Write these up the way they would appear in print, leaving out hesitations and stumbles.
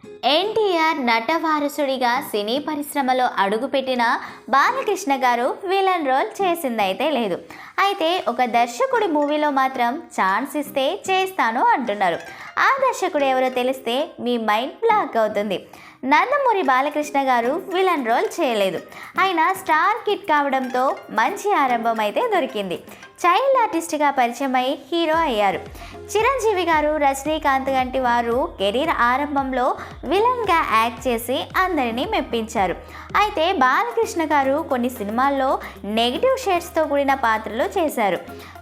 ఎన్టీఆర్ నటవారసుడిగా సినీ పరిశ్రమలో అడుగుపెట్టిన బాలకృష్ణ గారు విలన్ రోల్ చేసిందైతే లేదు. అయితే ఒక దర్శకుడి మూవీలో మాత్రం ఛాన్స్ ఇస్తే చేస్తాను అంటున్నారు. ఆ దర్శకుడు ఎవరో తెలిస్తే మీ మైండ్ బ్లాక్ అవుతుంది. నందమూరి బాలకృష్ణ గారు విలన్ రోల్ చేయలేదు. ఆయన స్టార్ కిడ్ కావడంతో మంచి ఆరంభం అయితే దొరికింది. చైల్డ్ ఆర్టిస్ట్గా పరిచయం అయి హీరో అయ్యారు. చిరంజీవి గారు, రజనీకాంత్ వంటి వారు కెరీర్ ఆరంభంలో విలన్గా యాక్ట్ చేసి అందరినీ మెప్పించారు. అయితే బాలకృష్ణ గారు కొన్ని సినిమాల్లో నెగిటివ్ షేడ్స్తో కూడిన పాత్రలు చేశారు.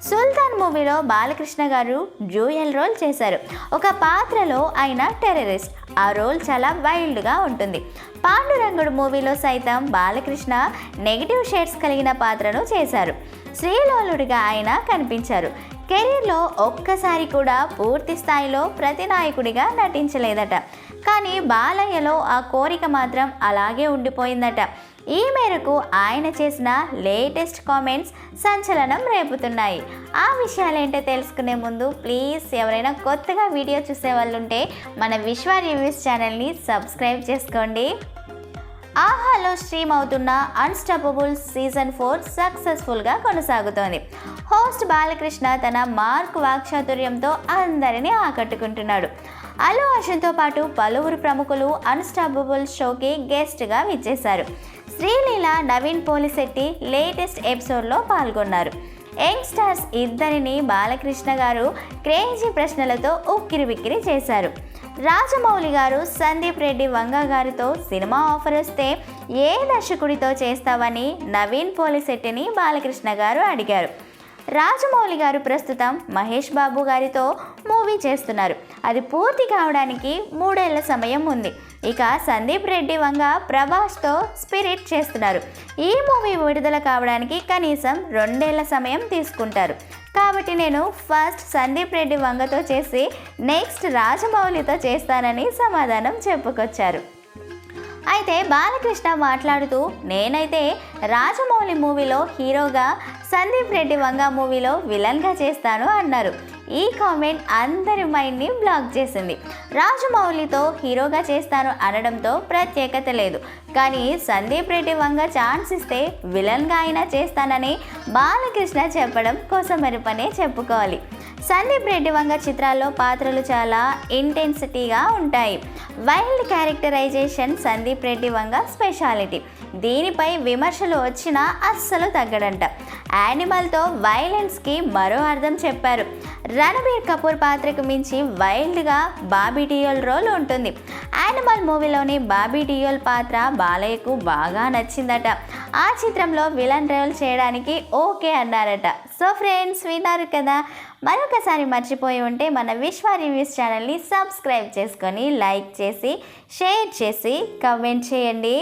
సుల్తాన్ మూవీలో బాలకృష్ణ గారు డ్యూయల్ రోల్ చేశారు. ఒక పాత్రలో ఆయన టెర్రరిస్ట్. ఆ రోల్ చాలా వైల్డ్గా ఉంటుంది. పాండురంగుడు మూవీలో సైతం బాలకృష్ణ నెగిటివ్ షేడ్స్ కలిగిన పాత్రను చేశారు. శ్రీలోలుడిగా ఆయన కనిపించారు. కెరీర్లో ఒక్కసారి కూడా పూర్తి స్థాయిలో ప్రతినాయకుడిగా నటించలేదట. కానీ బాలయ్యలో ఆ కోరిక మాత్రం అలాగే ఉండిపోయిందట. ఈ మేరకు ఆయన చేసిన లేటెస్ట్ కామెంట్స్ సంచలనం రేపుతున్నాయి. ఆ విషయాలేంటో తెలుసుకునే ముందు ప్లీజ్ ఎవరైనా కొత్తగా వీడియో చూసే వాళ్ళు ఉంటే మన విశ్వ రివ్యూస్ ఛానల్ని సబ్స్క్రైబ్ చేసుకోండి. ఆహాలో స్ట్రీమ్ అవుతున్న అన్స్టాపబుల్ సీజన్ 4 సక్సెస్ఫుల్గా కొనసాగుతోంది. హోస్ట్ బాలకృష్ణ తన మార్క్ వాక్చాతుర్యంతో అందరినీ ఆకట్టుకుంటున్నాడు. అల్లు అర్జున్తో పాటు పలువురు ప్రముఖులు అన్స్టాపబుల్ షోకి గెస్ట్గా విచ్చేశారు. శ్రీలీల, నవీన్ పోలిశెట్టి లేటెస్ట్ ఎపిసోడ్లో పాల్గొన్నారు. యంగ్స్టర్స్ ఇద్దరిని బాలకృష్ణ గారు క్రేజీ ప్రశ్నలతో ఉక్కిరిబిక్కిరి చేశారు. రాజమౌళి గారు సందీప్ రెడ్డి వంగ గారితో సినిమా ఆఫర్ వస్తే ఏ దర్శకుడితో చేస్తావని నవీన్ పోలిశెట్టిని బాలకృష్ణ గారు అడిగారు. రాజమౌళి గారు ప్రస్తుతం మహేష్ బాబు గారితో మూవీ చేస్తున్నారు. అది పూర్తి కావడానికి 3 ఏళ్ల సమయం ఉంది. ఇక సందీప్ రెడ్డి వంగ ప్రభాస్తో స్పిరిట్ చేస్తున్నారు. ఈ మూవీ విడుదల కావడానికి కనీసం 2 ఏళ్ల సమయం తీసుకుంటారు. కాబట్టి నేను ఫస్ట్ సందీప్ రెడ్డి వంగతో చేసి నెక్స్ట్ రాజమౌళితో చేస్తానని సమాధానం చెప్పుకొచ్చారు. అయితే బాలకృష్ణ మాట్లాడుతూ నేనైతే రాజమౌళి మూవీలో హీరోగా, సందీప్ రెడ్డి వంగ మూవీలో విలన్గా చేస్తాను అన్నారు. ఈ కామెంట్ అందరి మైండ్ని బ్లాక్ చేసింది. రాజమౌళితో హీరోగా చేస్తాను అనడంతో ప్రత్యేకత లేదు. కానీ సందీప్ రెడ్డి వంగ ఛాన్స్ ఇస్తే విలన్గా అయినా చేస్తానని బాలకృష్ణ చెప్పడం కోసమరిపనే చెప్పుకోవాలి. సందీప్ రెడ్డి వంగ చిత్రాల్లో పాత్రలు చాలా ఇంటెన్సిటీగా ఉంటాయి. Wild characterisation Sandeep Reddy Vanga speciality. దీనిపై విమర్శలు వచ్చినా అస్సలు తగ్గడంట. యానిమల్తో వైలెన్స్కి మరో అర్థం చెప్పారు. రణబీర్ కపూర్ పాత్రకు మించి వైల్డ్గా బాబీ డియోల్ రోల్ ఉంటుంది. యానిమల్ మూవీలోని బాబీ డియోల్ పాత్ర బాలయ్యకు బాగా నచ్చిందట. ఆ చిత్రంలో విలన్ రోల్ చేయడానికి ఓకే అన్నారట. సో ఫ్రెండ్స్, విన్నారు కదా. మరొకసారి మర్చిపోయి ఉంటే మన విశ్వ రివ్యూస్ ఛానల్ని సబ్స్క్రైబ్ చేసుకొని లైక్ చేసి షేర్ చేసి కమెంట్ చేయండి.